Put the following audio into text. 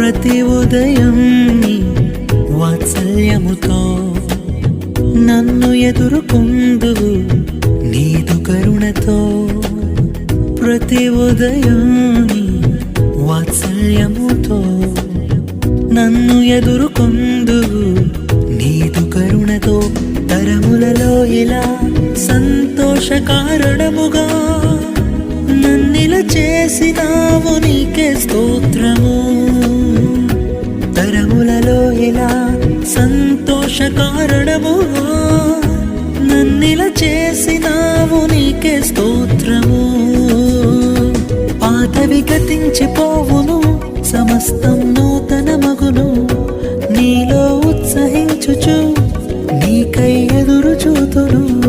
ప్రతి ఉదయం నీ వాత్సల్యముతో నన్ను ఎదుర్కొందువు నీదు కరుణతో. ప్రతి ఉదయం నీ వాత్సల్యముతో నన్ను ఎదుర్కొందువు నీదు కరుణతో. తరములలో ఇలా సంతోష కారణముగా నన్నిల చేసినావు నీకే స్తోత్రము. తరములలో ఇలా సంతోష కారణముగా నన్నిల చేసినావు నీకే స్తోత్రము. పాతవి గతించిపోవును, సమస్తం నూతన మగును. నీలో ఉత్సహించుచు నీకై ఎదురు చూతును.